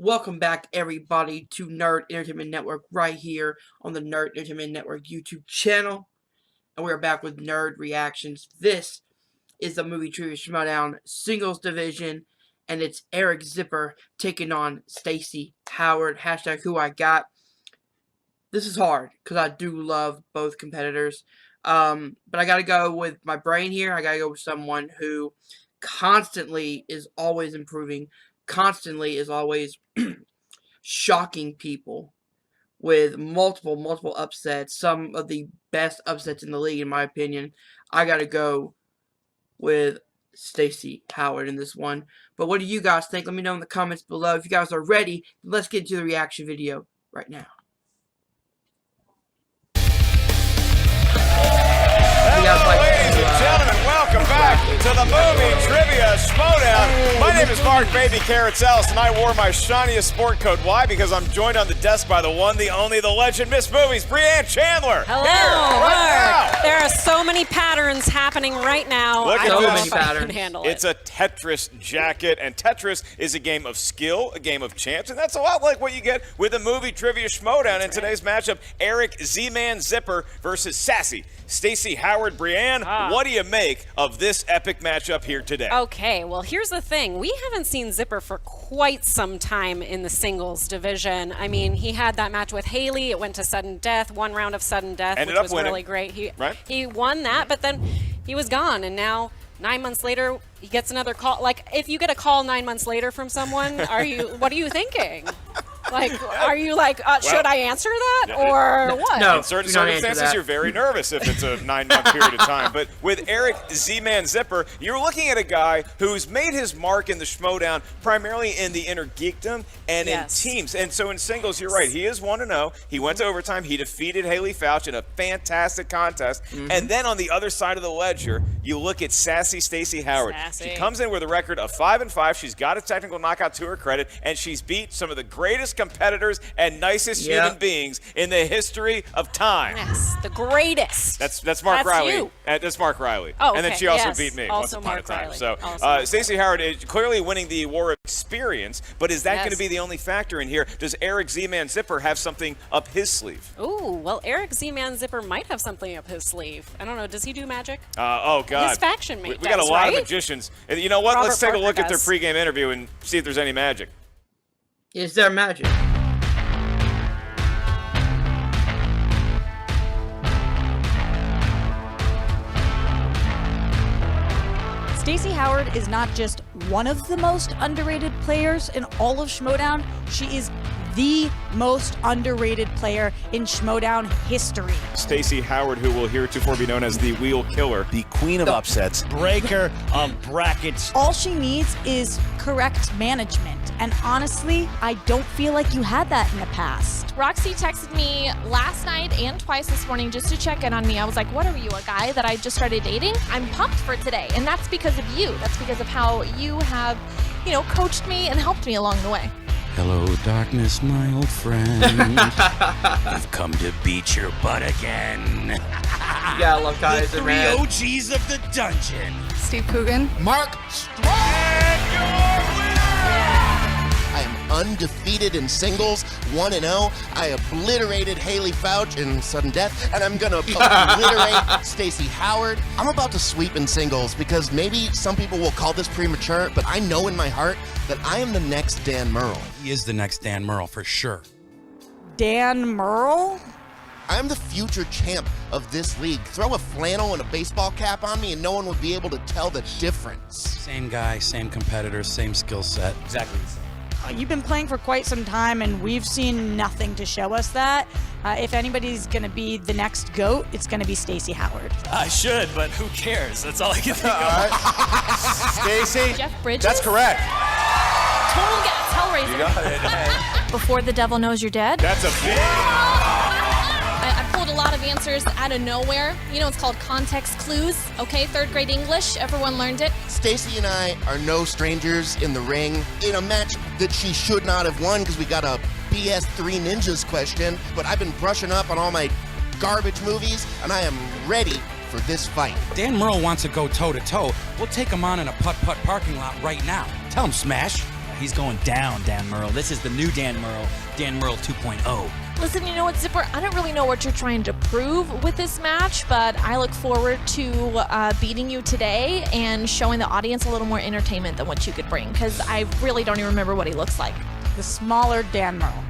Welcome back, everybody, to Nerd Entertainment Network right here on the Nerd Entertainment Network YouTube channel. And we're back with Nerd Reactions. This is the Movie Trivia Schmoedown Singles Division, and it's Eric Zipper taking on Stacy Howard. Hashtag who I got. This is hard, because I do love both competitors. But I gotta go with my brain here. I gotta go with someone who constantly is always improving, constantly is always shocking people with multiple upsets. Some of the best upsets in the league, in my opinion. I gotta go with Stacy Howard in this one. But what do you guys think? Let me know in the comments below. If you guys are ready, let's get into the reaction video right now. Ladies and gentlemen, welcome back to the Movie Trivia Schmoedown. My name is Mark Baby Carrots Ellis, and I wore my shiniest sport coat. Why? Because I'm joined on the desk by the one, the only, the legend, Miss Movies, Brianne Chandler. Hello, right now. There are so many patterns happening right now. Look at so this. many patterns. It's a Tetris jacket, and Tetris is a game of skill, a game of chance, and that's a lot like what you get with the Movie Trivia Schmoedown. In today's matchup, Eric Z-Man Zipper versus Sassy Stacy Howard. Brianne, what do you make of this epic matchup here today? Okay, well, here's the thing. We haven't seen Zipper for quite some time in the singles division. I mean, he had that match with Haley. It went to sudden death, one round of sudden death, Ended which up was winning. really great. He Right? won that, but then he was gone, and now 9 months later, he gets another call. Like, if you get a call 9 months later from someone, what are you thinking? Like, are you like, should I answer that or what? No. In certain do not answer circumstances, that. you're very nervous if it's a 9-month period of time. But with Eric Z-Man Zipper, you're looking at a guy who's made his mark in the Schmoedown primarily in the inner geekdom and in teams. And so in singles, you're right. He is 1-0. He went to overtime. He defeated Haley Fouch in a fantastic contest. And then on the other side of the ledger, you look at Sassy Stacy Howard. Sassy. She comes in with a record of 5-5. She's got a technical knockout to her credit, and she's beat some of the greatest competitors and nicest human beings in the history of time. Yes, the greatest. That's Mark Riley. You. That's Mark Riley. Oh, and then okay. she also Yes. beat me Also once upon Mark a time. Riley. So Also Mark Stacey Howard is clearly winning the war of experience, but is that going to be the only factor in here? Does Eric Z-Man Zipper have something up his sleeve? Ooh, well, Eric Z-Man Zipper might have something up his sleeve. I don't know. Does he do magic? Oh, God. His faction mate We got a does, lot of right? magicians. And you know what? Robert Let's take a Parker look at their does. pregame interview and see if there's any magic. Is there magic? Stacy Howard is not just one of the most underrated players in all of Schmoedown, she is the most underrated player in Schmoedown history. Stacy Howard, who will heretofore be known as the Wheel Killer. The queen of upsets, breaker of brackets. All she needs is correct management. And honestly, I don't feel like you had that in the past. Roxy texted me last night and twice this morning just to check in on me. I was like, what are you, a guy that I just started dating? I'm pumped for today. And that's because of you. That's because of how you have, coached me and helped me along the way. Hello, darkness, my old friend. I've come to beat your butt again. You gotta love guys The that three ran. OGs of the dungeon. Steve Coogan. Mark Strong. And your winner! I am undefeated in singles, 1-0. I obliterated Haley Fouch in sudden death, and I'm gonna obliterate Stacy Howard. I'm about to sweep in singles because maybe some people will call this premature, but I know in my heart that I am the next Dan Murrell. He is the next Dan Murrell for sure. Dan Murrell? I am the future champ of this league. Throw a flannel and a baseball cap on me and no one would be able to tell the difference. Same guy, same competitor, same skill set. Exactly the same. You've been playing for quite some time, and we've seen nothing to show us that. If anybody's going to be the next GOAT, it's going to be Stacy Howard. I should, but who cares? That's all I can think of. Stacy? Jeff Bridges? That's correct. Total gas, Hellraiser. You got it. Before the Devil Knows You're Dead. That's a big... I pulled a lot of answers out of nowhere. It's called context clues. Okay, 3rd grade English. Everyone learned it. Stacy and I are no strangers in the ring in a match that she should not have won because we got a BS 3 Ninjas question, but I've been brushing up on all my garbage movies, and I am ready for this fight. Dan Murrell wants to go toe-to-toe. We'll take him on in a putt-putt parking lot right now. Tell him, Smash. He's going down, Dan Murrell. This is the new Dan Murrell 2.0. Listen, you know what, Zipper? I don't really know what you're trying to prove with this match, but I look forward to beating you today and showing the audience a little more entertainment than what you could bring, because I really don't even remember what he looks like. The smaller Dan Murrell.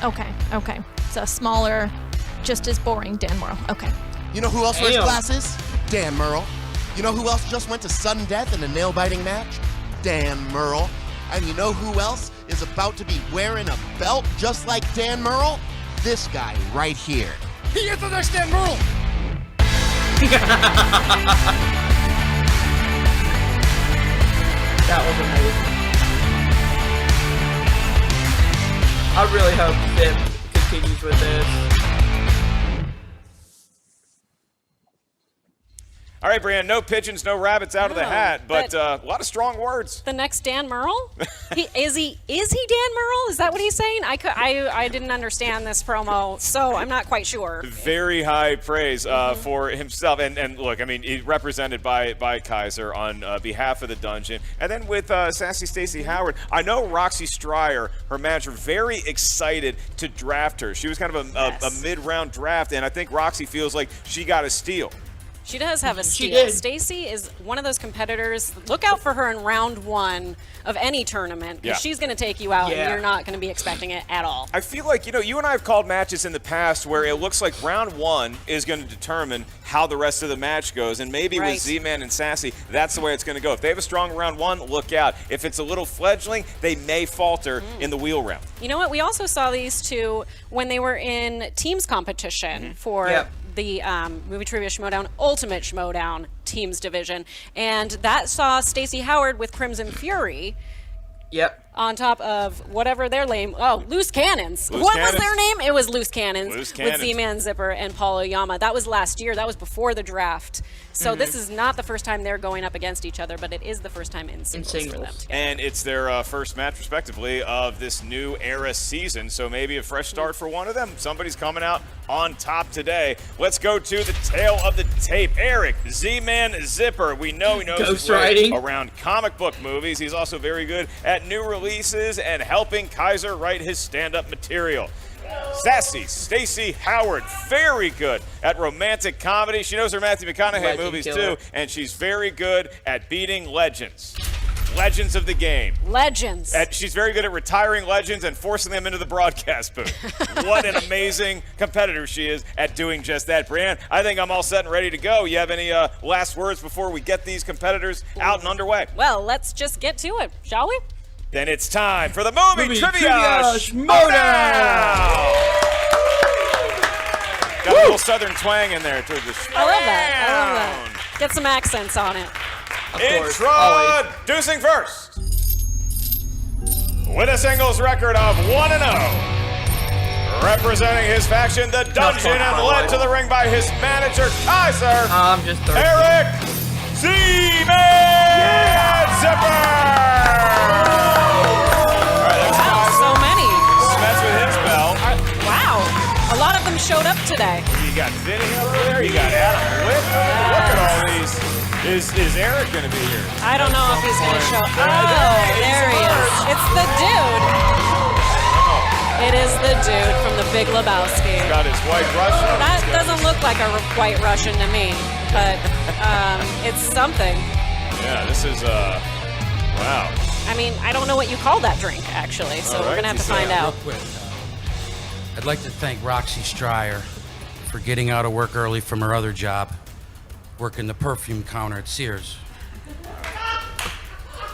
Okay. So smaller, just as boring Dan Murrell. Okay. You know who else wears glasses? Dan Murrell. You know who else just went to sudden death in a nail-biting match? Dan Murrell. And you know who else is about to be wearing a belt just like Dan Murrell? This guy right here. He is the next Dan Murrell! That was amazing. I really hope Zip continues with this. All right, Brian, no pigeons, no rabbits out of the hat, but a lot of strong words. The next Dan Murrell? Is he Dan Murrell? Is that what he's saying? I didn't understand this promo, so I'm not quite sure. Very high praise for himself. And look, I mean, he's represented by Kaiser on behalf of the Dungeon. And then with Sassy Stacy Howard, I know Roxy Stryer, her manager, very excited to draft her. She was kind of a mid-round draft, and I think Roxy feels like she got a steal. She does have a steal. She did. Stacy is one of those competitors. Look out for her in round 1 of any tournament. Yeah. She's going to take you out, Yeah. and you're not going to be expecting it at all. I feel like, you and I have called matches in the past where it looks like round 1 is going to determine how the rest of the match goes. And maybe with Z-Man and Sassy, that's the way it's going to go. If they have a strong round 1, look out. If it's a little fledgling, they may falter in the wheel round. You know what? We also saw these two when they were in teams competition for the Movie Trivia Schmoedown Ultimate Schmoedown Teams Division. And that saw Stacy Howard with Crimson Fury. Yep. On top of whatever their name. Oh, Loose Cannons. Loose What Cannons. was their name? It was Loose Cannons. Loose With Cannons. Z-Man Zipper and Paul Oyama. That was last year. That was before the draft. So this is not the first time they're going up against each other, but it is the first time in singles for them together. And it's their first match, respectively, of this new era season. So maybe a fresh start for one of them. Somebody's coming out on top today. Let's go to the tail of the tape. Eric, Z-Man Zipper. We know he knows his way Ghostwriting. around comic book movies. He's also very good at new releases and helping Kaiser write his stand-up material. Sassy Stacy Howard, very good at romantic comedy. She knows her Matthew McConaughey Legend movies killer. too, and she's very good at beating legends. Legends of the game. Legends. And she's very good at retiring legends and forcing them into the broadcast booth. What an amazing competitor she is at doing just that. Brianne, I think I'm all set and ready to go. You have any last words before we get these competitors out and underway? Well, let's just get to it, shall we? Then it's time for the Movie Trivia Schmoedown! Got a little southern twang in there. To the I love that. Get some accents on it. Of course, always. Introducing first, with a singles record of 1-0, representing his faction, the Dungeon, and led to the ring by his manager, Kaiser, I'm just thirsty. Eric Z-Man Zipper! All right, there's Wow, Kaiser. so many. Smets with his bell. Wow. A lot of them showed up today. You got Vinny over there. You got Adam Witt. Look at all these. Is Eric going to be here? I don't know if he's going to show. Oh, there he is. It's the dude. It is the dude from the Big Lebowski. Got his white Russian. That doesn't look like a white Russian to me, but it's something. Yeah, this is, wow. I mean, I don't know what you call that drink, actually, so All we're right, going to have to you say. find out. Real quick, I'd like to thank Roxy Stryer for getting out of work early from her other job, working the perfume counter at Sears.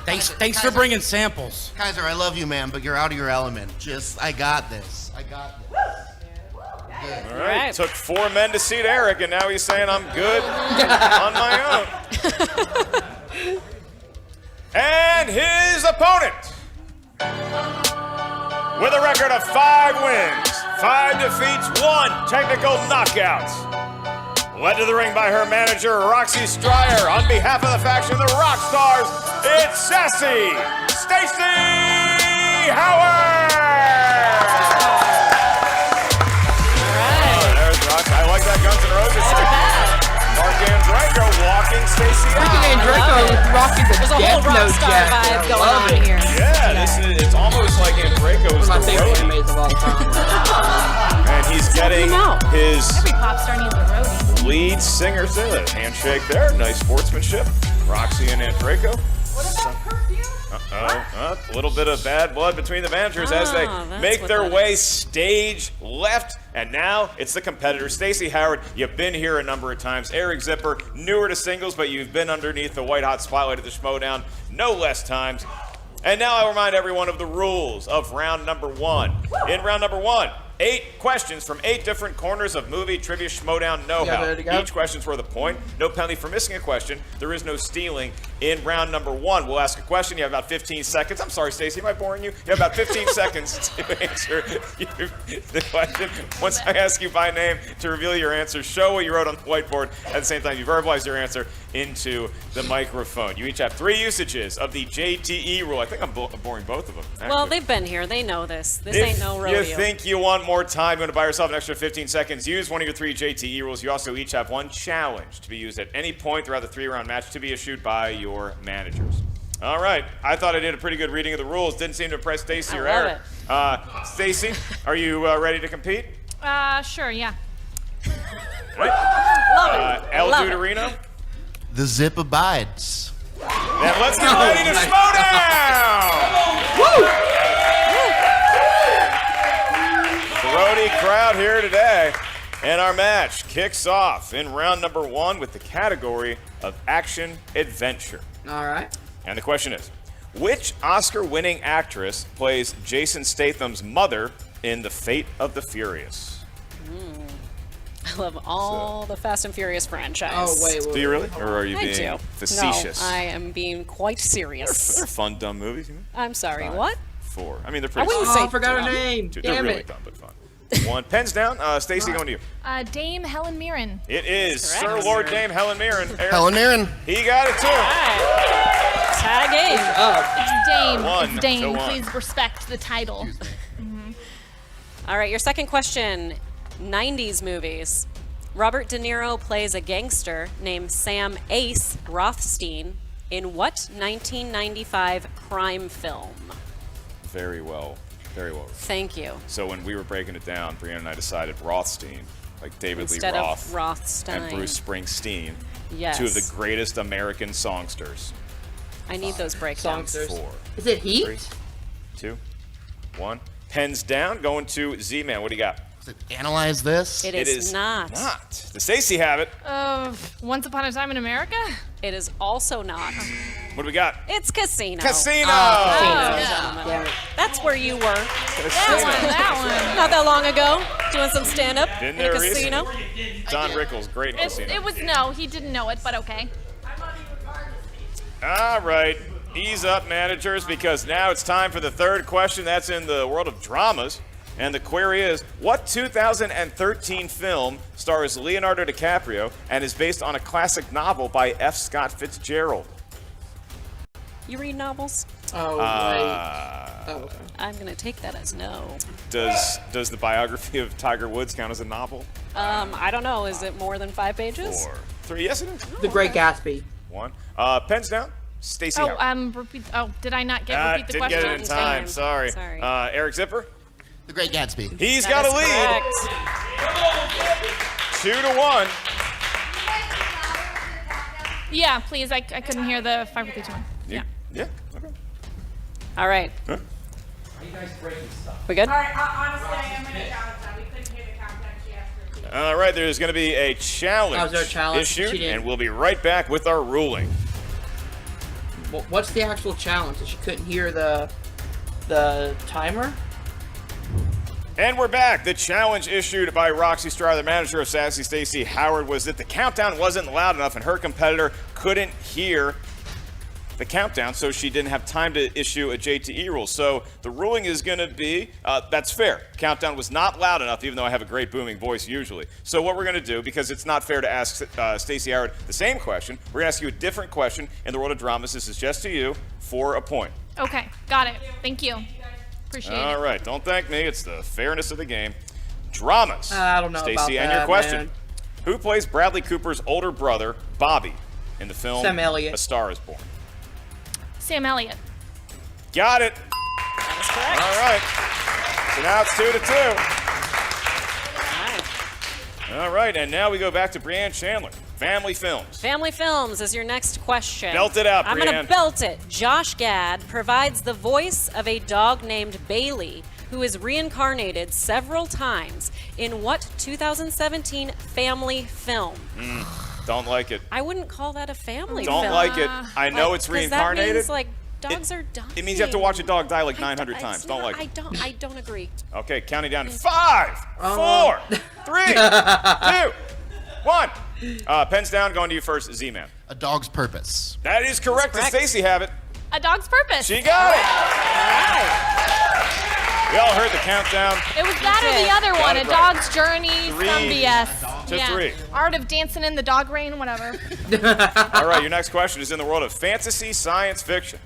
Thanks for bringing samples. Kaiser, I love you, man, but you're out of your element. I got this. All right. Took 4 men to seat Eric, and now he's saying I'm good on my own. And his opponent, with a record of 5 wins, 5 defeats, 1 technical knockout. Led to the ring by her manager, Roxy Stryer. On behalf of the faction, the Rock Stars, it's Sassy Stacy Howard! There's Rox. I like that Guns N' Roses. Mark Andreyko walking Stacy Freaking out. Andreyko rocking the There's a whole Death rock Note star jacket. vibe I going love on it. here. Yeah, this is goes One to of my favorite Rhodey. animes of all time. And he's getting his Every pop star needs a roadie. lead singer to the handshake there. Nice sportsmanship. Roxy and Andreyko. A little bit of bad blood between the managers as they make their way stage left. And now it's the competitor. Stacy Howard, you've been here a number of times. Eric Zipper, newer to singles, but you've been underneath the white-hot spotlight of the Schmoedown no less times. And now I'll remind everyone of the rules of round number 1. In round number 1, 8 questions from 8 different corners of movie trivia Schmoedown know-how. Each question's worth a point. No penalty for missing a question. There is no stealing. In round number 1, we'll ask a question. You have about 15 seconds. I'm sorry, Stacy, am I boring you? You have about 15 seconds to answer the question. Once I ask you by name to reveal your answer, show what you wrote on the whiteboard. At the same time, you verbalize your answer into the microphone. You each have 3 usages of the JTE rule. I think I'm boring both of them. Actually. Well, they've been here. They know this. This ain't no rodeo. If you think you want more time, you're going to buy yourself an extra 15 seconds. Use one of your 3 JTE rules. You also each have 1 challenge to be used at any point throughout the 3-round match to be issued by your managers. All right. I thought I did a pretty good reading of the rules. Didn't seem to impress Stacy or Eric. Stacy, are you ready to compete? Sure, yeah. Right. El Duderino? The zip abides. Then let's get ready to Schmoedown! Throaty crowd here today. And our match kicks off in round number 1 with the category of action adventure. All right. And the question is, which Oscar-winning actress plays Jason Statham's mother in The Fate of the Furious? I love all the Fast and Furious franchise. Oh, wait. Do you really? Or are you I being do. facetious? No, I am being quite serious. They're fun, dumb movies, you know? I'm sorry, 5, what? 4. I mean, they're I pretty wouldn't fun. say I forgot her dumb. name. They're Damn really it. dumb, but fun. 1. Pens down. Stacy, going to you. Dame Helen Mirren. It is Correct. Sir Lord Dame Helen Mirren. Eric, Helen Mirren. he got it too. Tag game. It's Dame. 1 It's Dame. to 1. Please respect the title. All right, your second question. 90s movies. Robert De Niro plays a gangster named Sam Ace Rothstein in what 1995 crime film? Very well. Very well. Thank you. So when we were breaking it down, Brianna and I decided Rothstein, like David Instead Lee of Roth Rothstein. and Bruce Springsteen, Yes. 2 of the greatest American songsters. I need those breakdowns. Songsters. 4, Is it Heat? 3, 2, 1. Pens down. Going to Z-Man. What do you got? Analyze this. It is not. Not. Does Stacy have it? Once Upon a Time in America? It is also not. What do we got? It's Casino. Casino! Damn it. That's where you were. That one. Not that long ago, doing some stand-up Been in there a casino. Don Rickles, great in Casino. It was no, he didn't know it, but okay. All right. Ease up, managers, because now it's time for the third question. That's in the world of dramas. And the query is, what 2013 film stars Leonardo DiCaprio and is based on a classic novel by F. Scott Fitzgerald? You read novels? Oh, right. Oh, okay. I'm gonna take that as no. Does the biography of Tiger Woods count as a novel? I don't know. Is it more than 5 pages? 4, 3, yes it is. The Great Gatsby. 1. Pens down. Stacy Howard. Repeat. Oh, did I not repeat the Didn't question? get it in time. Sorry. Sorry. Eric Zipper. The Great Gatsby. He's That got a is lead. correct. 2-1. Yeah, please. I couldn't hear the 5, 4, 3, 2, 1. Yeah. Yeah. Okay. All right. Huh? We good? Alright, honestly, I am going to challenge that. We couldn't hear the countdown she asked her to. All right, there's going to be a challenge, Oh, is there a challenge? issued, She didn't- and we'll be right back with our ruling. Well, what's the actual challenge? That she couldn't hear the timer? And we're back. The challenge issued by Roxy Stryer, the manager of Sassy Stacy Howard, was that the countdown wasn't loud enough and her competitor couldn't hear the countdown, so she didn't have time to issue a JTE rule. So the ruling is going to be, that's fair. Countdown was not loud enough, even though I have a great booming voice usually. So what we're going to do, because it's not fair to ask Stacy Howard the same question, we're going to ask you a different question in the world of dramas. This is just to you for a point. Okay, got it. Thank you. Appreciate it. All right, don't thank me. It's the fairness of the game. Dramas. I don't know Stacy, about and that, your question. man. Who plays Bradley Cooper's older brother, Bobby, in the film Sam Elliott. A Star is Born? Sam Elliott. Got it. That is correct. All right. So now it's 2-2. All right, and now we go back to Brianne Chandler. Family films. Family films is your next question. Belt it out, I'm going Brianne. to belt it. Josh Gad provides the voice of a dog named Bailey, who is reincarnated several times in what 2017 family film? Don't like it. I wouldn't call that a family film. Don't like it. I know it's 'cause reincarnated. That means, like, dogs are dying. It means you have to watch a dog die like 900 times. It's Don't not- like it. I don't agree. Okay, counting down. 5, 4, 3, 2, 1. Pens down, going to you first, Z-Man. A Dog's Purpose. That is correct. Does correct. Stacy have it? A Dog's Purpose. She got it. We all heard the countdown. It was that or the other Got one, it A right. Dog's Journey, 3 some BS. to 3. Art of Dancing in the Dog Rain, whatever. All right, your next question is in the world of fantasy science fiction.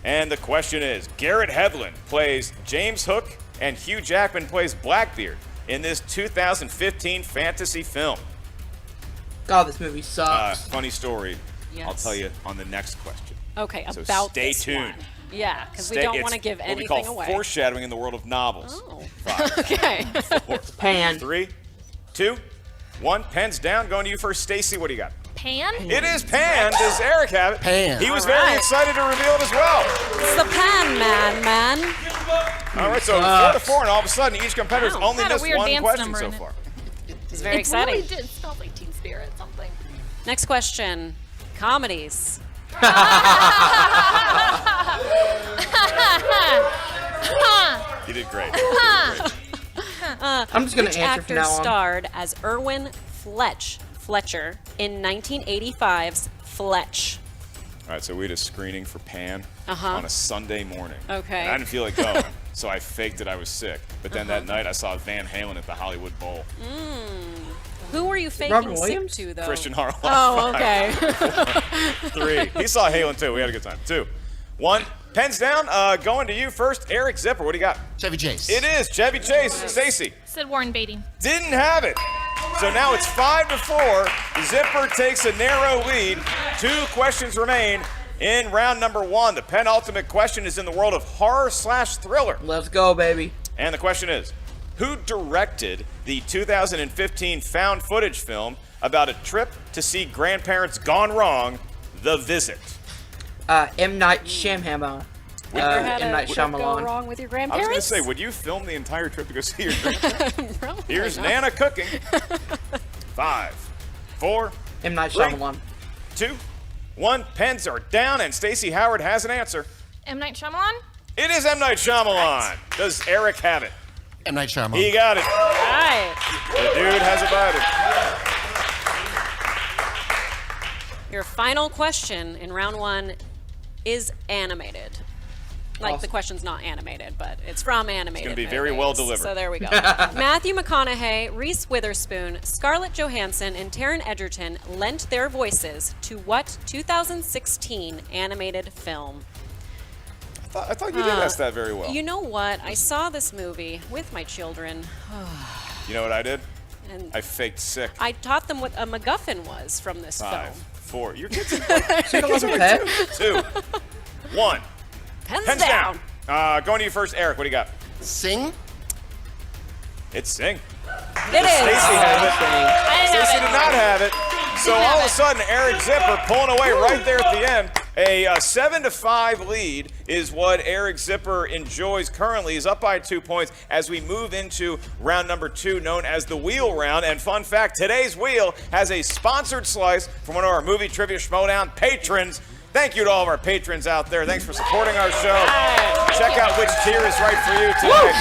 And the question is, Garrett Hedlund plays James Hook and Hugh Jackman plays Blackbeard in this 2015 fantasy film. God, this movie sucks. Funny story. Yes. I'll tell you on the next question. Okay, So about stay this tuned. one. Yeah, because we Stay- don't it's want to give what anything we call away. foreshadowing in the world of novels. Oh. 5, Okay. 4, Pan. 3, 2, 1. Pens down. Going to you first, Stacy. What do you got? Pan? It is Pan. Does Eric have it? Pan. He was All very right. excited to reveal it as well. It's the Pan Man. All right, so 4-4, and all of a sudden, each competitor's Wow. only Had a missed weird one dance question number so in it. far. It's very It exciting. really did smell like Teen Spirit something. Next question. Comedies. You did great. You did great. I'm just gonna Which answer from actor now on. starred as Irwin Fletcher in 1985's Fletch? All right, so we had a screening for Pan Uh-huh. on a Sunday morning. Okay. And I didn't feel like going, so I faked that I was sick. But then that night, I saw Van Halen at the Hollywood Bowl. Who were you faking Robin sick Williams? to, though? Christian Harlow. Oh, okay. 3. He saw Halen too. We had a good time. 2, 1. Pens down. Going to you first, Eric Zipper. What do you got? Chevy Chase. It is Chevy Chase. Stacy. Said Warren Beatty. Didn't have it. So now it's 5-4. Zipper takes a narrow lead. 2 questions remain in round number 1. The penultimate question is in the world of horror/thriller. Let's go, baby. And the question is, who directed the 2015 found footage film about a trip to see grandparents gone wrong, The Visit? M. Night Shyamalan. Ever had M. a Night trip go Shyamalan. wrong with your I was grandparents? going to say, would you film the entire trip to go see your grandparents? Probably Here's not. Nana cooking. 5, 4, M. Night 3, Shyamalan. 2, 1. Pens are down, and Stacy Howard has an answer. M. Night Shyamalan? It is M. Night Shyamalan. Does Eric have it? M. Night Shyamalan. He got it. Right. The dude has about it. Your final question in round 1 is animated. Like, Awesome. the question's not animated, but it's from animated. gonna be very movies. well delivered. So there we go. Matthew McConaughey, Reese Witherspoon, Scarlett Johansson, and Taron Egerton lent their voices to what 2016 animated film? I thought you did ask that very well. You know what? I saw this movie with my children, You know what I did? and I faked sick. I taught them what a MacGuffin was from this 5, film. 4. Your kids are She was a pet. 2, 1. Pens Pens down. down. Going to you first, Eric. What do you got? Sing. It's Sing. It Stacy is. has it. I didn't Stacy have did not have it. So Didn't have all of a it. sudden, Eric Zipper pulling away right there at the end. A 7-5 lead is what Eric Zipper enjoys currently. He's up by 2 points as we move into round number 2, known as the wheel round. And fun fact, today's wheel has a sponsored slice from one of our movie trivia Schmoedown patrons. Thank you to all of our patrons out there. Thanks for supporting our show. Check out which tier is right for you today.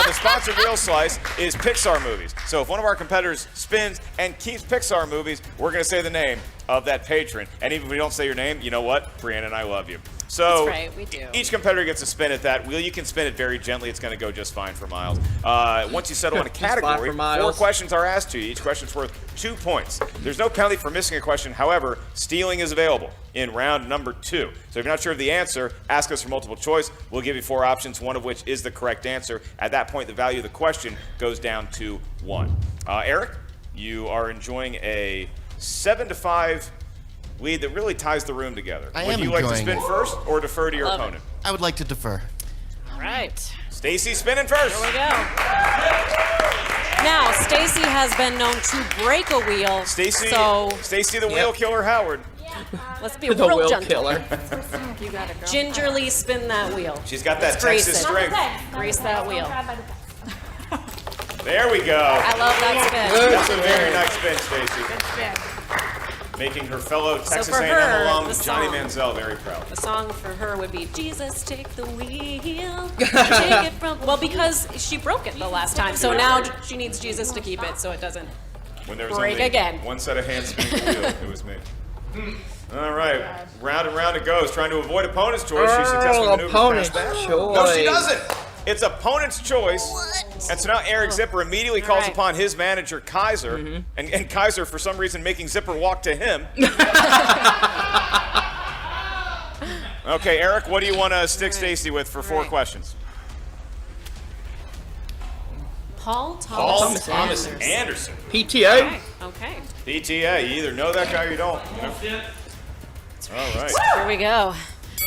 The sponsored wheel slice is Pixar movies. So if one of our competitors spins and keeps Pixar movies, we're going to say the name of that patron. And even if we don't say your name, you know what? Brianna and I love you. So That's right, we do. Each competitor gets a spin at that wheel. You can spin it very gently. It's going to go just fine for Miles. Once you settle on a Just fine category, for 4 Miles. questions are asked to you. Each question's worth 2 points. There's no penalty for missing a question. However, stealing is available in round number 2. So if you're not sure of the answer, ask us for multiple choice. We'll give you 4 options, one of which is the correct answer. At that point, the value of the question goes down to 1. Eric, you are enjoying a 7-5 lead that really ties the room together. I Would am you like to enjoying spin it. first or defer to your Love it. opponent? I would like to defer. Right. Stacy spinning first. Here we go. Now, Stacy has been known to break a wheel. Stacy the wheel killer Howard. Let's be The real wheel gentle. killer. You got it, girl. Gingerly spin that wheel. She's got that Grease Texas it. strength. Grease that wheel. There we go. I love that spin. That's a very nice spin, Stacy. Making her fellow Texas for A&M her, alum the Johnny song. Manziel very proud. The song for her would be Jesus, take the wheel. Take it from. Well, because she broke it the last time, so now she needs Jesus to keep it so it doesn't. When there was Break only again. one set of hands spinning the wheel, it was me. All right, round and round it goes. Trying to avoid opponent's choice. She successfully maneuvers opponent's past that. choice. No, she doesn't. It's opponent's choice. And so now Eric Zipper immediately calls right. upon his manager, Kaiser, and Kaiser, for some reason, making Zipper walk to him. Okay, Eric, what do you want to stick Stacy with for 4 questions? Paul Thomas Anderson. PTA. Okay. PTA. You either know that guy or you don't. You know? All right. Here we go.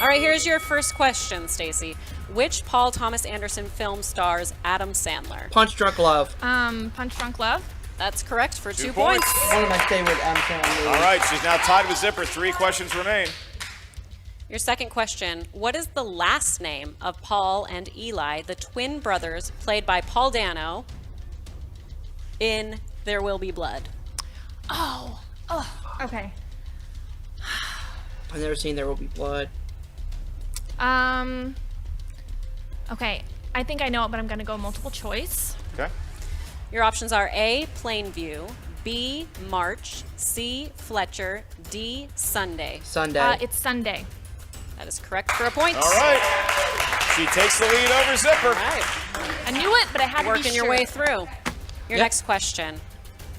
All right, here's your first question, Stacy. Which Paul Thomas Anderson film stars Adam Sandler? Punch Drunk Love. Punch Drunk Love. That's correct for 2 points. points. One of my favorite Adam Sandler movies. All right, she's now tied with Zipper. 3 questions remain. Your second question. What is the last name of Paul and Eli, the twin brothers played by Paul Dano in There Will Be Blood? Oh, okay. I've never seen There Will Be Blood. Okay. I think I know it, but I'm gonna go multiple choice. Okay. Your options are A, Plainview, B, March, C, Fletcher, D, Sunday. Sunday. It's Sunday. That is correct for a point. All right. She takes the lead over Zipper. All right. I knew it, but I had to be Working your sure. way through. Your Yep. next question.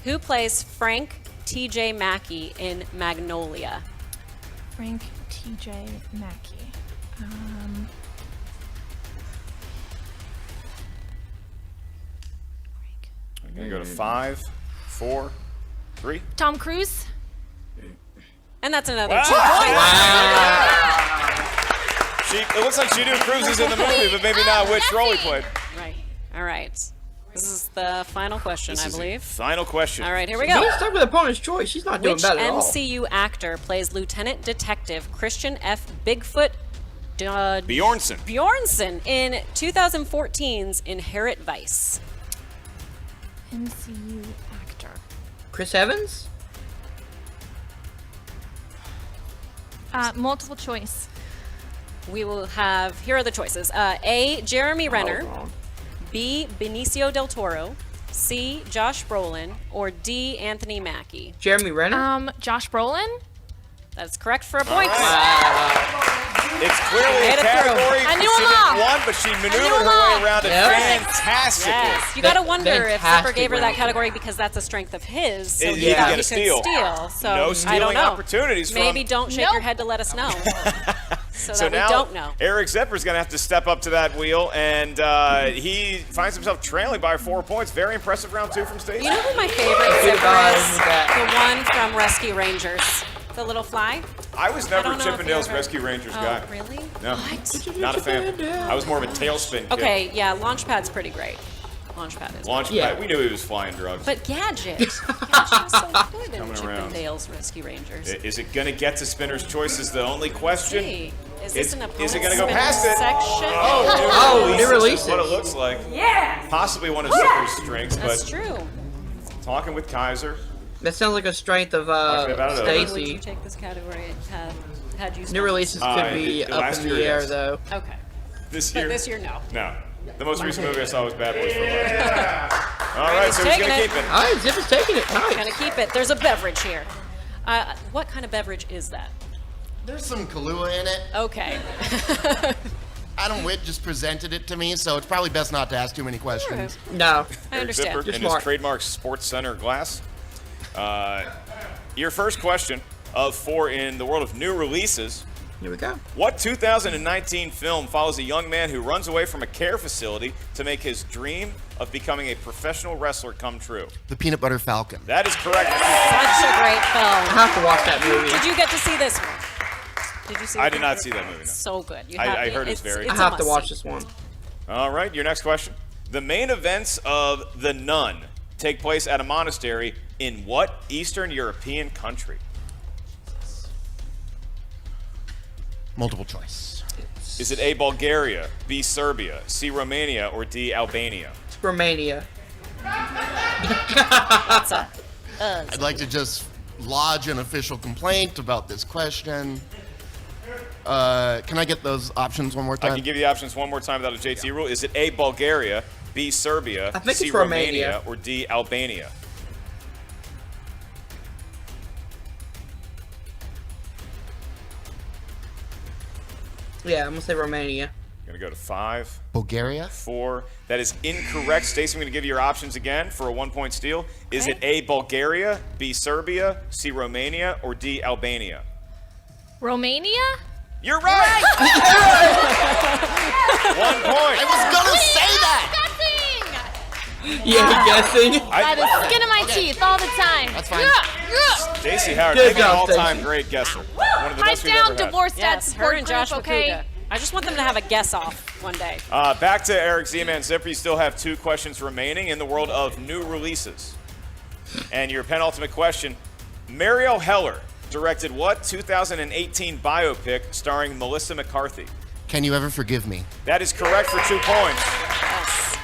Who plays Frank T.J. Mackey in Magnolia? Frank T.J. Mackey. I'm going to go to 5, 4, 3. Tom Cruise. And that's another Wow. 2 points. It looks like she knew Cruz is in the movie, but maybe not which role he played. Right. All right. This is the final question, This I is the believe. final question. All right, here we Don't go. start with opponent's choice. She's not doing Which bad at all. MCU actor plays Lieutenant Detective Christian F. Bigfoot Bjornsson. in 2014's Inherent Vice? MCU actor. Chris Evans? Multiple choice. We will have, here are the choices. A, Jeremy Renner. wrong. B, Benicio del Toro. C, Josh Brolin. Or D, Anthony Mackie. Jeremy Renner? Josh Brolin. That's correct for a point. It's clearly Made a it through. category I knew she them all. didn't want, but she maneuvered them her way all. around it Yep. fantastically. Yes. You got to wonder if Zipper Fantastic gave her that round. category because that's a strength of his. So He he did thought get he a steal. could steal. So No I don't stealing know. opportunities from- Maybe don't shake Nope. your head to let us know. so So that now we don't know. Eric Zipper's going to have to step up to that wheel, and he finds himself trailing by 4 points. Very impressive round 2 from Stacy. You know who my favorite Zipper guys is? with that. The one from Rescue Rangers. The little fly. I was never don't know if Chippendale's you ever- Rescue Rangers Oh, guy. really? No, What? not a fan. I was more of a tailspin kid. Okay, yeah, Launchpad's pretty great. Launchpad is. Launchpad. Yeah. We knew he was flying drugs. But Gadget. Gadget was so good in Coming around. Chippendale's Rescue Rangers. Is it going to get to Spinner's Choice is the only question. Hey, is this an Is opponent's it going to go spinner past it? section? Oh, new releases. What it looks like. Yeah! Possibly one of Zipper's strengths, That's but true. talking with Kaiser. That sounds like a strength of Talking about it, Would you Stacy. take this category had you New spent- releases could be up last in the year, air, yes. though. Okay. This But year? this year, no. No. The most recent movie I saw was Bad Boys for Life. All right, he's so he's taking going to it. keep it. All right, Zipper's taking it. Nice. Gonna keep it. There's a beverage here. What kind of beverage is that? There's some Kahlua in it. Okay. Adam Witt just presented it to me, so it's probably best not to ask too many questions. No. I Eric understand. Zipper You're in smart. his trademark Sports Center glass. Your first question of 4 in the world of new releases. Here we go. What 2019 film follows a young man who runs away from a care facility to make his dream of becoming a professional wrestler come true? The Peanut Butter Falcon. That is correct. Such a great I film. have to watch that movie. Did you get to see this one? Did you see? I the did not picture? see that movie, no. So good. You I have, heard it was very it's I good. a have to watch must-see. this one. All right, your next question. The main events of The Nun take place at a monastery in what Eastern European country? Multiple choice. Is it A, Bulgaria, B, Serbia, C, Romania, or D, Albania? Romania. I'd like to just lodge an official complaint about this question. Can I get those options one more time? I can give you the options one more time without a JT rule. Is it A, Bulgaria, B, Serbia, I think C, it's Romania, Romania. or D, Albania? Yeah, I'm gonna say Romania. Going to go to 5, Bulgaria? 4. That is incorrect. Stacey, I'm going to give you your options again for a 1-point steal. Is it A, Bulgaria, B, Serbia, C, Romania, or D, Albania? Romania? You're right! 1 point. I was gonna say that! Yeah, guessing. By the skin of my teeth all the time. That's fine. Stacey Howard, Good maybe an job, all-time Stacey. great guesser. One of the Pipe best we've down, ever had. divorced dad Yes, her support and group, Josh okay? Makuga. I just want them to have a guess-off one day. Back to Eric Z-Man Zipper. You still have 2 questions remaining in the world of new releases. And your penultimate question, Mariel Heller directed what 2018 biopic starring Melissa McCarthy? Can you ever forgive me? That is correct for 2 points. Yes.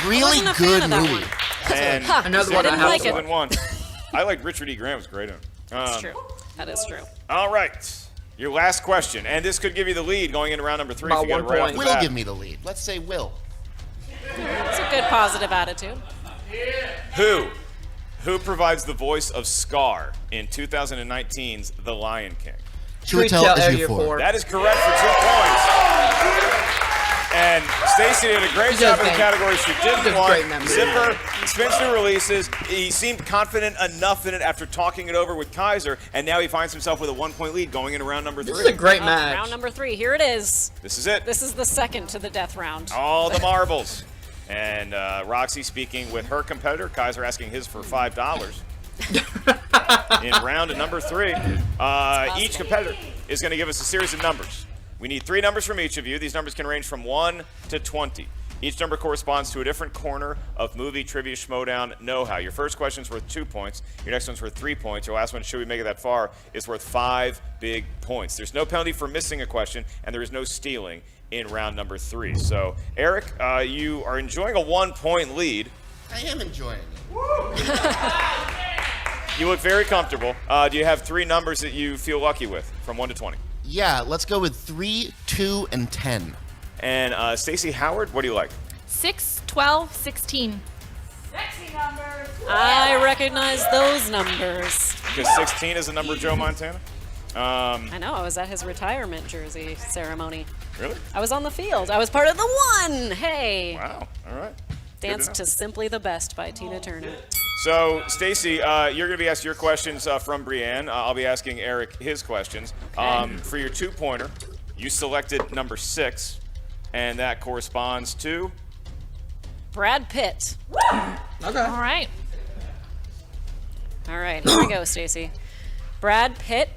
Really wasn't a fan good of that movie. one. And Another one I didn't have. like it. than one. I liked Richard E. Grant was great in it. That's true. That is true. All right. Your last question, and this could give you the lead going into round number 3 About if you get it 1 right off point. the Will bat. give me the lead. Let's say Will. It's a good positive attitude. Who provides the voice of Scar in 2019's The Lion King? Chiwetel Ejiofor. That is correct for 2 points. And Stacy did a great job in the category she didn't Just want. great in that movie. Zipper spins new releases. He seemed confident enough in it after talking it over with Kaiser, and now he finds himself with a 1-point lead going into round number 3. This is a great match. Round number 3. Here it is. This is it. This is the second to the death round. All the marbles. And Roxy speaking with her competitor, Kaiser asking his for $5. In round number 3, each competitor is going to give us a series of numbers. We need 3 numbers from each of you. These numbers can range from 1 to 20. Each number corresponds to a different corner of movie trivia Schmoedown know-how. Your first question's worth 2 points. Your next one's worth 3 points. Your last one, should we make it that far, is worth 5 big points. There's no penalty for missing a question, and there is no stealing in round number 3. So, Eric, you are enjoying a 1-point lead. I am enjoying it. You look very comfortable. Do you have 3 numbers that you feel lucky with, from 1 to 20? Yeah, let's go with 3, 2, and 10. And Stacy Howard, what do you like? 6, 12, 16. Sexy numbers. I recognize those numbers. Because 16 is the number of Joe Montana? I know. I was at his retirement jersey ceremony. Really? I was on the field. I was part of the one. Hey. Wow. All right. Danced to Simply the Best by Tina Turner. So, Stacy, you're going to be asked your questions from Brienne. I'll be asking Eric his questions. For your 2-pointer, you selected number 6, and that corresponds to? Brad Pitt. Okay. All right. All right, here we go, Stacy. Brad Pitt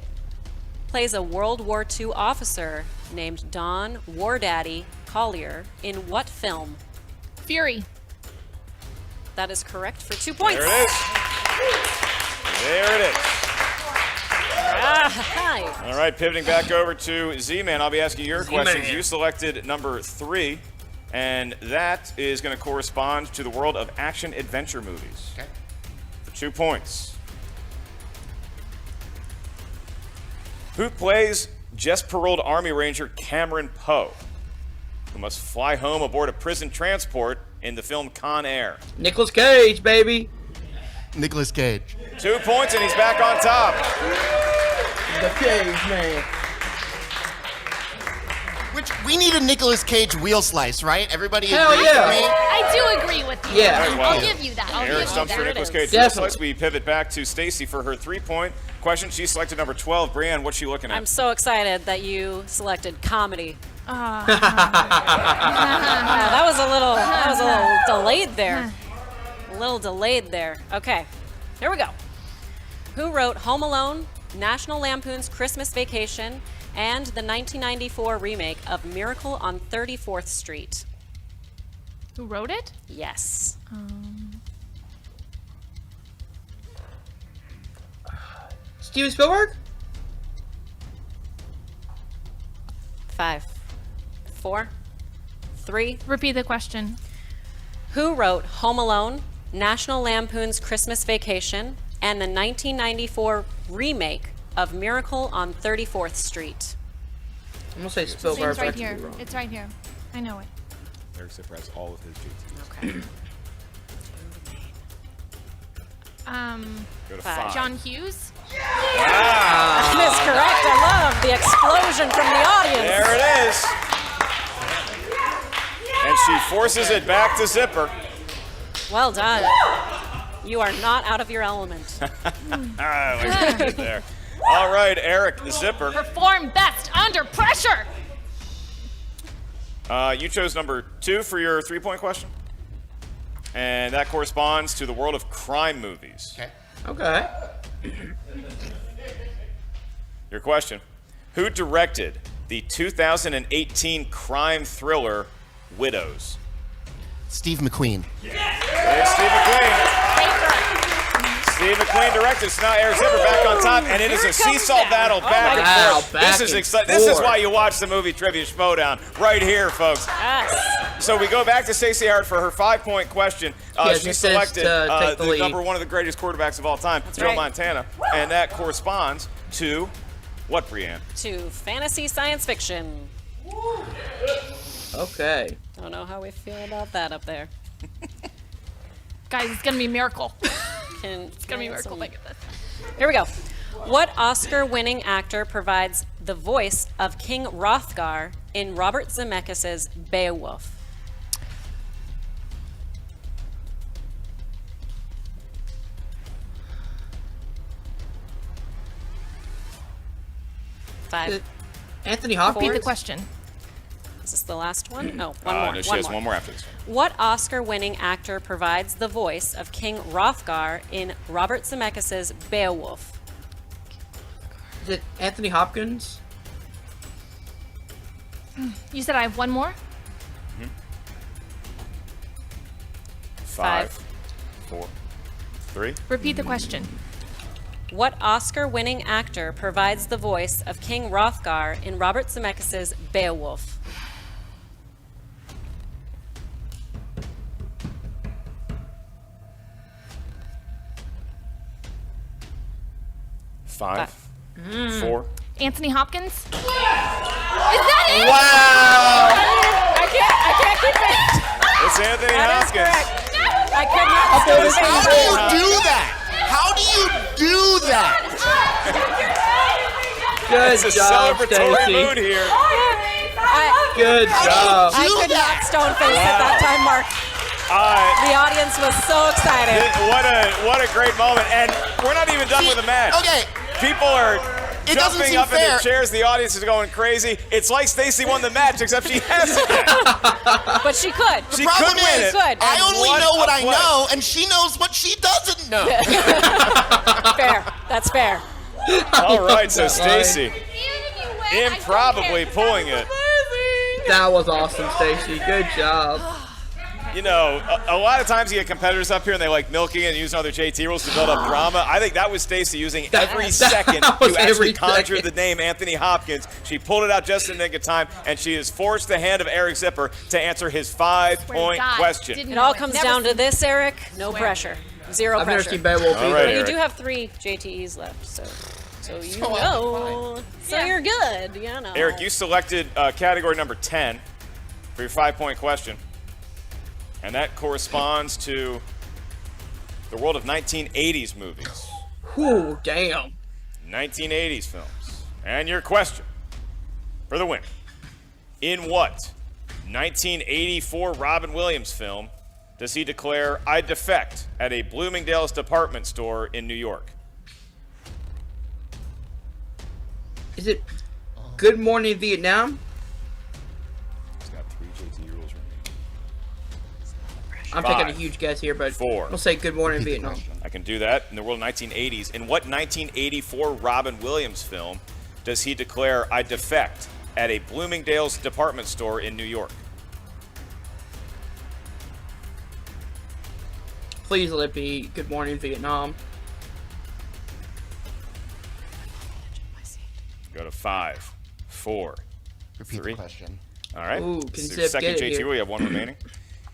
plays a World War II officer named Don War Daddy Collier in what film? Fury. That is correct for 2 points. There it is. There it is. Hi. All right, pivoting back over to Z-Man, I'll be asking your Z-Man. questions. You selected number 3, and that is going to correspond to the world of action-adventure movies. Okay. For 2 points. Who plays just paroled Army Ranger Cameron Poe, who must fly home aboard a prison transport in the film Con Air? Nicolas Cage, baby. Nicolas Cage. 2 points, and he's back on top. The Cage man. Which, we need a Nicolas Cage wheel slice, right? Everybody Hell agree yeah. with me? I do agree with you. Yeah. All right, well, I'll give you that. I'll Eric give you stumps for that. Nicolas it Cage. is. Definitely. Let's we pivot back to Stacy for her 3-point question. She selected number 12. Brienne, what's she looking at? I'm so excited that you selected comedy. Ah. Yeah, that was a little delayed there. A little delayed there. Okay, here we go. Who wrote Home Alone, National Lampoon's Christmas Vacation, and the 1994 remake of Miracle on 34th Street? Who wrote it? Yes. Steven Spielberg? 5, 4, 3. Repeat the question. Who wrote Home Alone, National Lampoon's Christmas Vacation, and the 1994 remake of Miracle on 34th Street? I'm gonna say Spielberg. It's right here. It's right here. I know it. Eric Zipper has all of his GTs. Okay. Go to 5. 5. John Hughes. That is correct. I love the explosion from the audience. There it is. And she forces it back to Zipper. Well done. You are not out of your element. I like it there. All right, Eric, Zipper. Perform best under pressure. You chose number 2 for your 3-point question. And that corresponds to the world of crime movies. Okay. Your question. Who directed the 2018 crime thriller Widows? Steve McQueen. There's Steve McQueen. Steve McQueen directed. So now Eric Zipper back on top, and it is a seesaw battle back and forth. This is exciting. This is why you watch the movie Trivia Schmoedown right here, folks. Yes. So we go back to Stacy Howard for her 5-point question. She selected the number 1 of the greatest quarterbacks of all time, Joe Montana, and that corresponds to what, Brianne? To fantasy science fiction. Okay. Don't know how we feel about that up there. Guys, it's gonna be Miracle. It's gonna be Miracle. Look at this. Here we go. What Oscar-winning actor provides the voice of King Hrothgar in Robert Zemeckis' Beowulf? Five. Anthony Hopkins? Repeat the question. Is this the last one? No, one more. No, she has one more after this one. What Oscar-winning actor provides the voice of King Hrothgar in Robert Zemeckis' Beowulf? Is it Anthony Hopkins? You said I have one more? 5, 4, 3. Repeat the question. What Oscar-winning actor provides the voice of King Hrothgar in Robert Zemeckis' Beowulf? Five, 4. Anthony Hopkins? Is that it? Wow! I can't keep it. It's Anthony Hopkins. I could not stone How face do it. you do that? How do you do that? Good It's a job, celebratory Stacy. mood here. Good job. I could not stone face at that time, Mark. The audience was so excited. What a great moment. And we're not even done with the match. Okay. People are It doesn't jumping seem up in fair. their chairs. The audience is going crazy. It's like Stacy won the match, except she hasn't yet. But she could. She Problem could win is, it. Could. I only What know what a I play. know, and she knows what she doesn't know. Fair. That's fair. All right, so that line. Stacy, Even if you win, I don't improbably care. pulling it. That was awesome, Stacy. Good job. You know, a lot of times you get competitors up here and they like milking it and using other JT rules to build up drama. I think that was Stacy using every second was to actually every conjure second. the name Anthony Hopkins. She pulled it out just in the nick of time, and she has forced the hand of Eric Zipper to answer his 5-point God, question. didn't It know all it. comes Never down to seen- this, Eric. No Swear. pressure. Zero I've never pressure. seen Beowulf All either. right, But you Eric. do have 3 JTEs left, so you So, know. So Yeah. you're good, you know. Eric, you selected category number 10 for your 5-point question. And that corresponds to the world of 1980s movies. Whew, damn. 1980s films. And your question for the win. In what 1984 Robin Williams film does he declare, "I defect" at a Bloomingdale's department store in New York? Is it Good Morning Vietnam? He's got 3 JT rules remaining. I'm 5, taking a huge guess here, but 4. we'll say Good Morning Vietnam. I can do that. In the world of 1980s, in what 1984 Robin Williams film does he declare, "I defect" at a Bloomingdale's department store in New York? Please let it be Good Morning Vietnam. Go to 5, 4, Repeat 3. the question. All right. Ooh, This is can your Zip second get it JT here? rule. You have one remaining.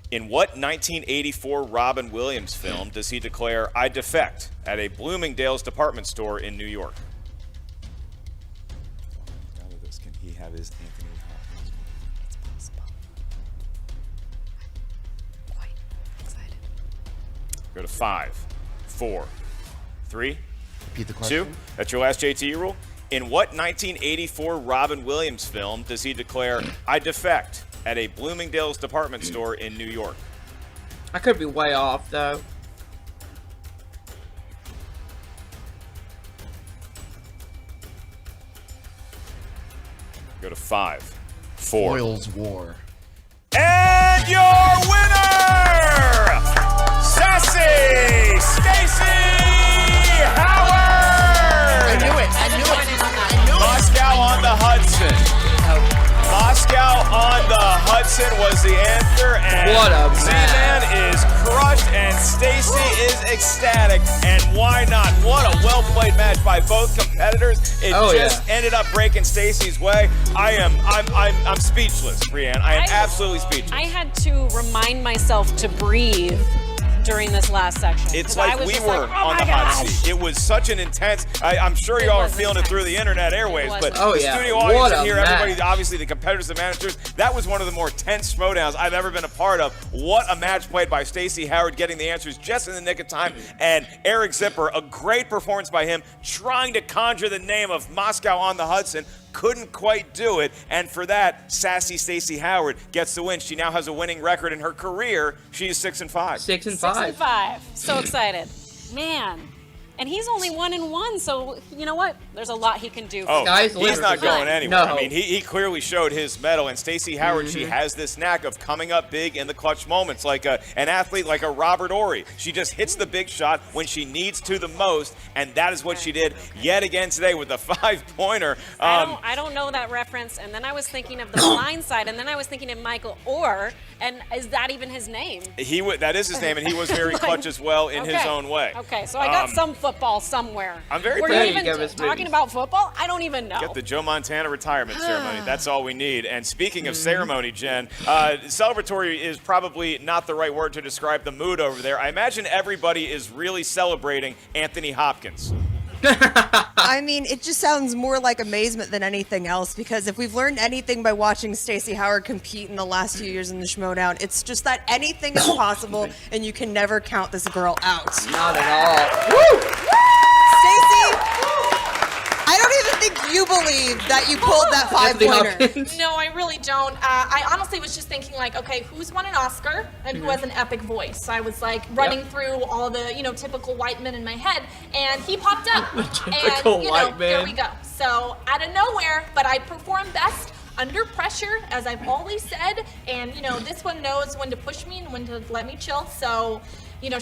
In what 1984 Robin Williams film does he declare, "I defect," at a Bloomingdale's department store in New York? Out of this, can he have his Anthony Hopkins? It's possible. I'm quite excited. Go to 5, 4, 3, Repeat the question. 2. That's your last JT rule. In what 1984 Robin Williams film does he declare, "I defect," at a Bloomingdale's department store in New York? I could be way off, though. Go to 5, 4. Foyle's War. And your winner, Sassy Stacy Howard! I knew it. Moscow on the Hudson. Moscow on the Hudson was the answer, and What a Z-Man is crushed, and Stacy is ecstatic, and why not? What a well-played match by both competitors. It just ended up breaking Stacy's way. I'm speechless, Brianne. I am absolutely speechless. I had to remind myself to breathe during this last section. It's 'cause I like was we just were like, oh on my the hot gosh. seat. It was such an intense. I'm sure y'all are was feeling it intense. through the internet airwaves, but was. the studio audience What in a here, match. everybody, obviously the competitors, the managers, that was one of the more tense Schmoedowns I've ever been a part of. What a match played by Stacy Howard, getting the answers just in the nick of time, and Eric Zipper, a great performance by him, trying to conjure the name of Moscow on the Hudson. Couldn't quite do it, and for that, sassy Stacy Howard gets the win. She now has a winning record in her career. She is 6-5. 6 and 6 5. and 5. So excited. Man. And he's only 1-1, so you know what? There's a lot he can do. Oh, Guy's he's liver not for going sure. anywhere. No. I mean, he clearly showed his mettle. And Stacy Howard, she has this knack of coming up big in the clutch moments, like an athlete like a Robert Ory. She just hits the big shot when she needs to the most, and that is what she did yet again today with the 5-pointer. I don't know that reference, and then I was thinking of The Blind Side, and then I was thinking of Michael Orr, and is that even his name? That is his name, and he was very clutch as well in his own way. Okay, so I got some football somewhere. I'm very Were proud you of even you. talking about football? I don't even know. Get the Joe Montana retirement ceremony. That's all we need. And speaking of ceremony, Jen, celebratory is probably not the right word to describe the mood over there. I imagine everybody is really celebrating Anthony Hopkins. I mean, it just sounds more like amazement than anything else, because if we've learned anything by watching Stacy Howard compete in the last few years in the Schmoedown, it's just that anything is possible and you can never count this girl out. Not at all. Stacy, I don't even think you believe that you pulled that Anthony 5-pointer. Hopkins. No, I really don't. I honestly was just thinking, like, okay, who's won an Oscar and who has an epic voice? I was like running through all the, typical white men in my head, and he popped up. Typical and white there man. we go. So out of nowhere, but I perform best under pressure, as I've always said. And this one knows when to push me and when to let me chill. So.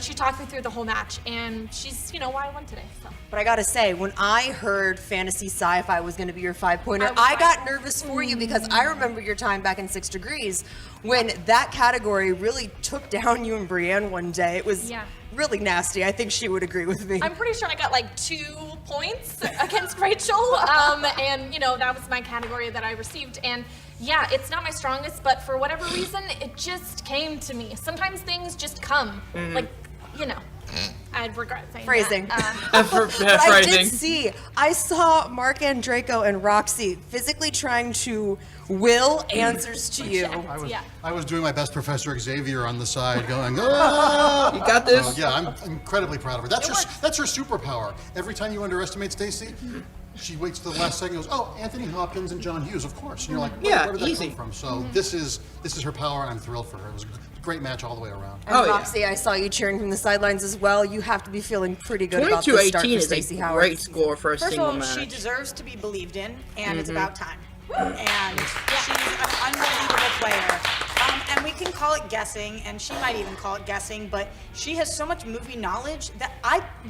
She talked me through the whole match, and she's, why I won today. So. But I gotta say, when I heard fantasy sci-fi was gonna be your 5-pointer, I I got nervous for you, because I remember your time back in 6 Degrees when that category really took down you and Brienne one day. It was really nasty. I think she would agree with me. I'm pretty sure I got like 2 points against Rachel, and that was my category that I received. And yeah, it's not my strongest, but for whatever reason, it just came to me. Sometimes things just come, I'd regret saying Phrasing. that. But I did see, I saw Mark Andreyko and Roxy physically trying to will answers to you. I was doing my best Professor Xavier on the side going, oh! You got this? Yeah, I'm incredibly proud of her. That's her superpower. Every time you underestimate Stacy, she waits to the last second and goes, oh, Anthony Hopkins and John Hughes, of course. And you're like, where did that come from? So this is her power, and I'm thrilled for her. It was a great match all the way around. And Roxy, I saw you cheering from the sidelines as well. You have to be feeling pretty good about this start for 22-18 is Stacey a Howard. great score for a First of single all, match. she deserves to be believed in, and it's about time. And she's an unbelievable player. And we can call it guessing, and she might even call it guessing, but she has so much movie knowledge that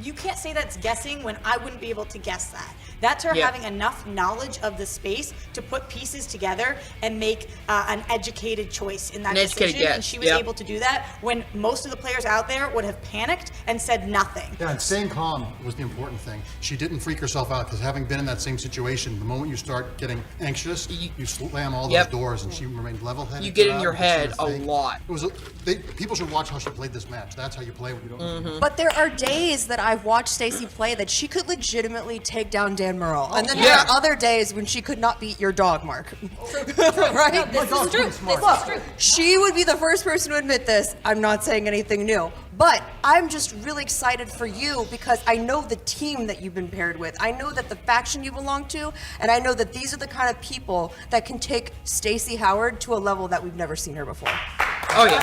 you can't say that's guessing when I wouldn't be able to guess that. That's her having enough knowledge of the space to put pieces together and make an educated choice in that decision. And she was able to do that when most of the players out there would have panicked and said nothing. Yeah, and staying calm was the important thing. She didn't freak herself out, because having been in that same situation, the moment you start getting anxious, you slam all those doors, and she remained level-headed. You get in your head a lot. People should watch how she played this match. That's how you play when you don't know. But there are days that I've watched Stacy play that she could legitimately take down Dan Murrell. And then there are other days when she could not beat your dog, Mark. Right? No, this is true. This is true. She would be the first person to admit this. I'm not saying anything new. But I'm just really excited for you because I know the team that you've been paired with. I know that the faction you belong to, and I know that these are the kind of people that can take Stacy Howard to a level that we've never seen her before. Oh, yeah.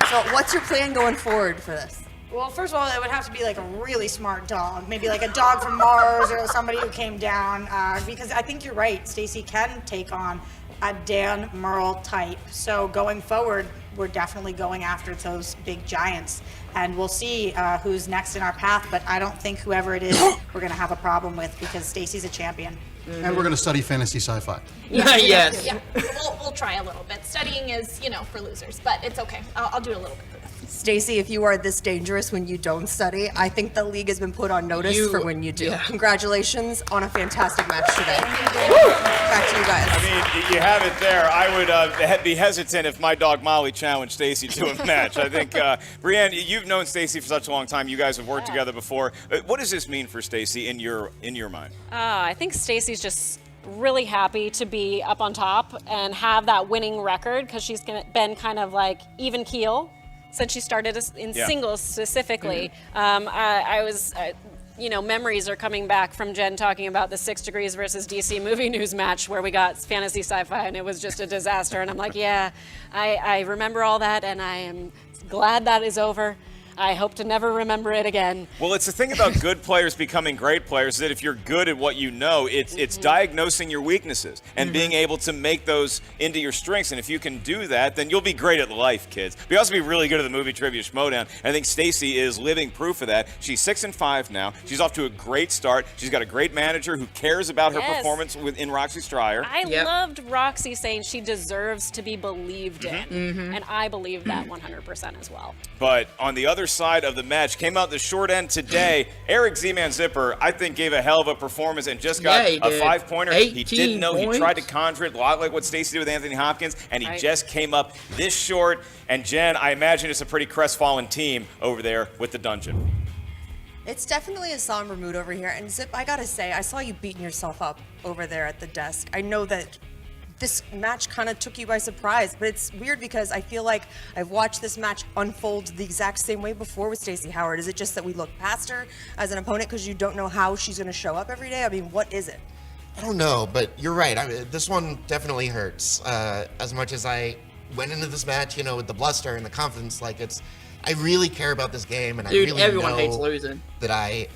So what's your plan going forward for this? Well, first of all, it would have to be like a really smart dog, maybe like a dog from Mars or somebody who came down, because I think you're right. Stacy can take on a Dan Murrell type. So going forward, we're definitely going after those big giants, and we'll see who's next in our path. But I don't think whoever it is, we're going to have a problem with, because Stacy's a champion. And we're going to study fantasy sci-fi. Yes. Yeah, we'll try a little bit. Studying is, for losers, but it's okay. I'll do a little bit for this. Stacy, if you are this dangerous when you don't study, I think the league has been put on notice for when you do. Yeah. Congratulations on a fantastic match today. Back to you guys. I mean, you have it there. I would be hesitant if my dog Molly challenged Stacy to a match. I think, Brienne, you've known Stacy for such a long time. You guys have worked together before. What does this mean for Stacy in your mind? I think Stacy's just really happy to be up on top and have that winning record, because she's been kind of like even keel since she started in singles specifically. Memories are coming back from Jen talking about the 6 Degrees versus DC movie news match where we got fantasy sci-fi and it was just a disaster. And I'm like, I remember all that, and I am glad that is over. I hope to never remember it again. Well, it's the thing about good players becoming great players, that if you're good at what you know, it's diagnosing your weaknesses and being able to make those into your strengths. And if you can do that, then you'll be great at life, kids. But you also be really good at the movie trivia Schmoedown. And I think Stacy is living proof of that. She's 6-5 now. She's off to a great start. She's got a great manager who cares about her performance in Roxy Stryer. I loved Roxy saying she deserves to be believed in. And I believe that 100% as well. But on the other side of the match, came out the short end today. Eric Z-Man Zipper, I think, gave a hell of a performance and just got a 5-pointer. He didn't know. He tried to conjure it, a lot like what Stacy did with Anthony Hopkins, and he just came up this short. And Jen, I imagine it's a pretty crestfallen team over there with the dungeon. It's definitely a somber mood over here. And Zip, I gotta say, I saw you beating yourself up over there at the desk. I know that this match kind of took you by surprise, but it's weird because I feel like I've watched this match unfold the exact same way before with Stacy Howard. Is it just that we look past her as an opponent because you don't know how she's going to show up every day? I mean, what is it? I don't know, but you're right. This one definitely hurts. As much as I went into this match, with the bluster and the confidence, I really care about this game, and I really everyone know hates losing. That I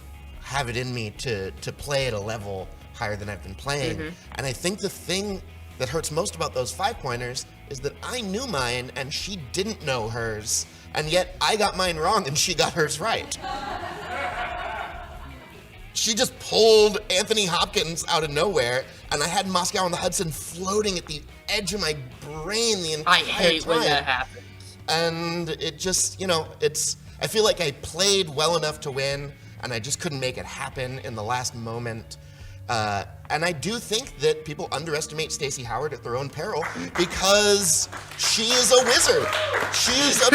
have it in me to play at a level higher than I've been playing. And I think the thing that hurts most about those 5-pointers is that I knew mine and she didn't know hers, and yet I got mine wrong and she got hers right. She just pulled Anthony Hopkins out of nowhere, and I had Moscow on the Hudson floating at the edge of my brain the entire time. I hate when that happens. And it just, I feel like I played well enough to win, and I just couldn't make it happen in the last moment. And I do think that people underestimate Stacy Howard at their own peril, because she is a wizard. She is a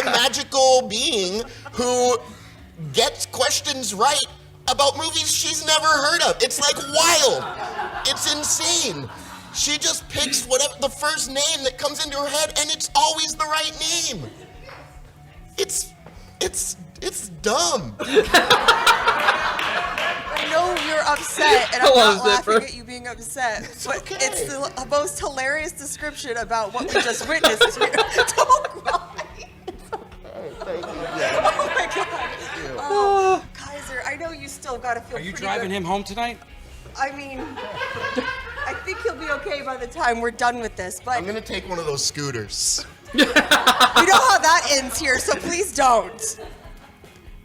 magical being who gets questions right about movies she's never heard of. It's like wild. It's insane. She just picks whatever the first name that comes into her head, and it's always the right name. It's dumb. I know you're upset, and I'm not laughing at you being upset, but it's the most hilarious description about what we just witnessed here. Don't cry. Thank you. Oh my God. Oh, Kaiser, I know you still got to feel Are you pretty driving good. him home tonight? I mean, I think he'll be okay by the time we're done with this, but I'm gonna take one of those scooters. you know how that ends here, so please don't.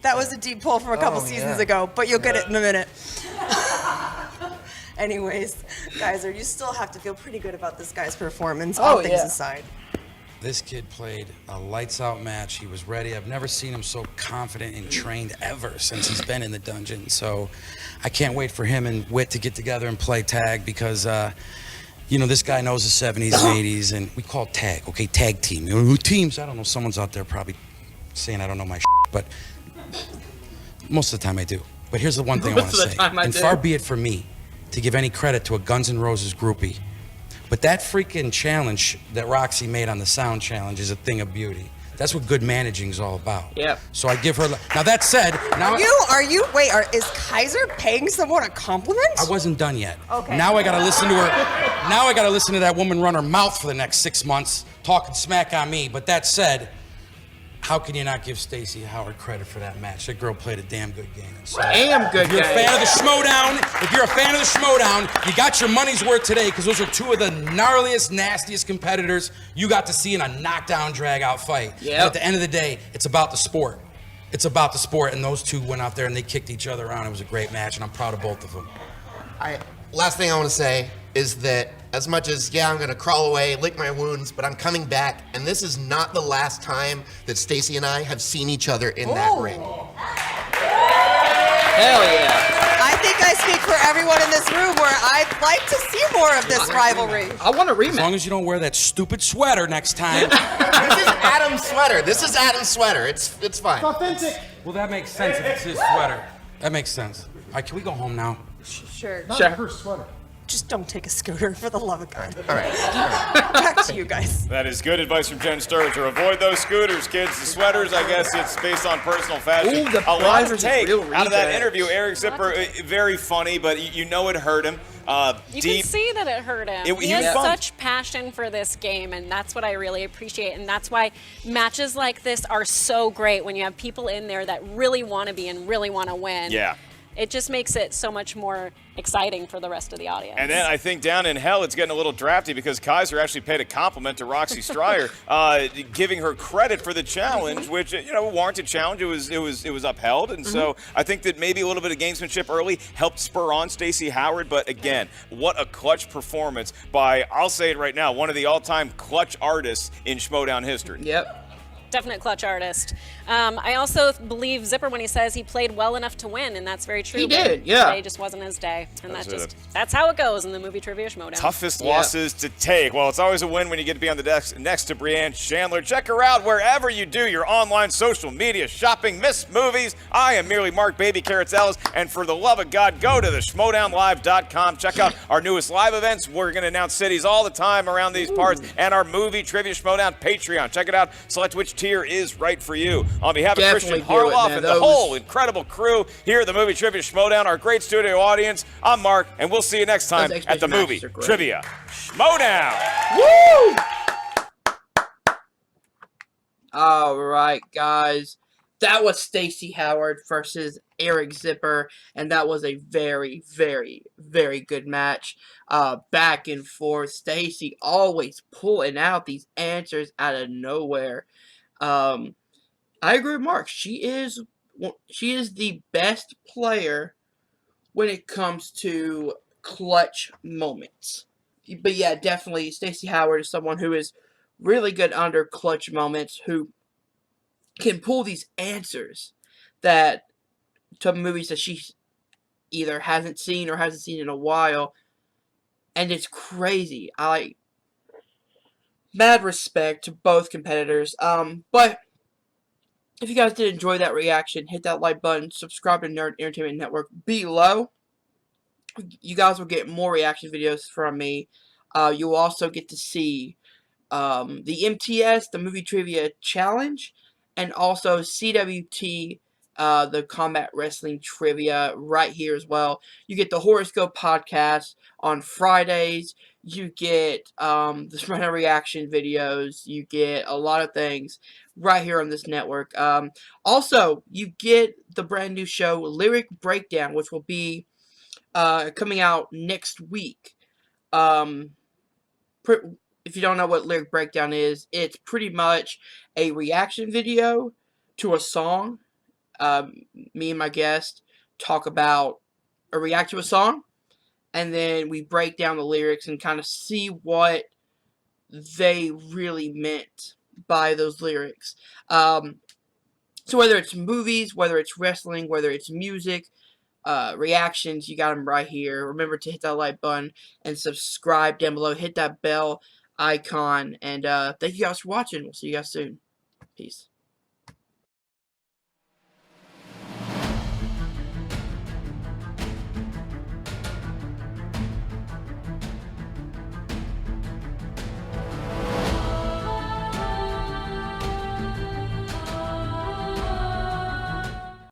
That was a deep pull from a couple seasons ago, but you'll get it in a minute. Anyways, guys, you still have to feel pretty good about this guy's performance, all things aside. This kid played a lights-out match. He was ready. I've never seen him so confident and trained ever since he's been in the dungeon. So I can't wait for him and Whit to get together and play tag because, you know, this guy knows the 70s and 80s, and we call it tag, okay? Tag team. You know, who teams? I don't know. Someone's out there probably saying I don't know my but most of the time I do. But here's the one thing I want to say. And far be it for me to give any credit to a Guns N' Roses groupie. But that freaking challenge that Roxy made on the sound challenge is a thing of beauty. That's what good managing is all about. Yeah. So I give her. Now that said, now is Kaiser paying someone a compliment? I wasn't done yet. Okay. Now I gotta listen to her. Now I gotta listen to that woman run her mouth for the next 6 months, talking smack on me. But that said, how can you not give Stacy Howard credit for that match? That girl played a damn good game. So, damn good game. If you're a fan of the Schmoedown, you got your money's worth today because those are two of the gnarliest, nastiest competitors you got to see in a knockdown, drag-out fight. Yep. And at the end of the day, it's about the sport. It's about the sport, and those two went out there and they kicked each other around. It was a great match, and I'm proud of both of them. Last thing I want to say is that as much as, I'm going to crawl away, lick my wounds, but I'm coming back, and this is not the last time that Stacy and I have seen each other in that ring. Hell yeah. I think I speak for everyone in this room where I'd like to see more of this rivalry. I want a rematch. As long as you don't wear that stupid sweater next time. This is Adam's sweater. It's fine. It's authentic. Well, that makes sense if it's his sweater. That makes sense. All right, can we go home now? Sure. Not her sweater. Just don't take a scooter, for the love of God. All right. Back to you guys. That is good advice from Jen Sturger. Avoid those scooters, kids. The sweaters, I guess it's based on personal fashion. Ooh, a lot to take real out of that rematch. interview. Eric Zipper, very funny, but you know it hurt him. You can see that it hurt him. He has such passion for this game, and that's what I really appreciate. And that's why matches like this are so great when you have people in there that really want to be and really want to win. Yeah. It just makes it so much more exciting for the rest of the audience. And then I think down in hell, it's getting a little drafty because Kaiser actually paid a compliment to Roxy Stryer, giving her credit for the challenge, which warranted challenge. It was upheld, and so I think that maybe a little bit of gamesmanship early helped spur on Stacy Howard. But again, what a clutch performance by, I'll say it right now, one of the all-time clutch artists in Schmoedown history. Yep. Definite clutch artist. I also believe Zipper when he says he played well enough to win, and that's very true. He did, yeah. Today just wasn't his day, and that's how it goes in the movie Trivia Schmoedown. Toughest losses to take. Well, it's always a win when you get to be on the desk next to Brianne Chandler. Check her out wherever you do your online social media shopping. Miss Movies. I am merely Mark Baby Carrots Ellis, and for the love of God, go to the schmoedownlive.com. Check out our newest live events. We're going to announce cities all the time around these parts, and our movie Trivia Schmoedown Patreon. Check it out. Select which tier is right for you. On behalf of Christian Harloff and the whole incredible crew here at the movie Trivia Schmoedown, our great studio audience, I'm Mark, and we'll see you next time at the movie Trivia Schmoedown. Woo! All right, guys. That was Stacy Howard versus Eric Zipper, and that was a very, very, very good match. Back and forth. Stacy always pulling out these answers out of nowhere. I agree with Mark. She is the best player when it comes to clutch moments. But yeah, definitely Stacy Howard is someone who is really good under clutch moments, who can pull these answers to movies that she either hasn't seen or hasn't seen in a while, and it's crazy. Mad respect to both competitors. But if you guys did enjoy that reaction, hit that like button, subscribe to Nerd Entertainment Network below. You guys will get more reaction videos from me. You'll also get to see the MTS, the Movie Trivia Challenge, and also CWT, the Combat Wrestling Trivia right here as well. You get the Horoscope podcast on Fridays. You get the Schmoedown reaction videos. You get a lot of things right here on this network. Also, you get the brand new show, Lyric Breakdown, which will be coming out next week. If you don't know what lyric breakdown is, it's pretty much a reaction video to a song. Me and my guest talk about or react to a song, and then we break down the lyrics and kind of see what they really meant by those lyrics. So whether it's movies, whether it's wrestling, whether it's music, reactions, you got them right here. Remember to hit that like button and subscribe down below. Hit that bell icon. And thank you guys for watching. We'll see you guys soon. Peace.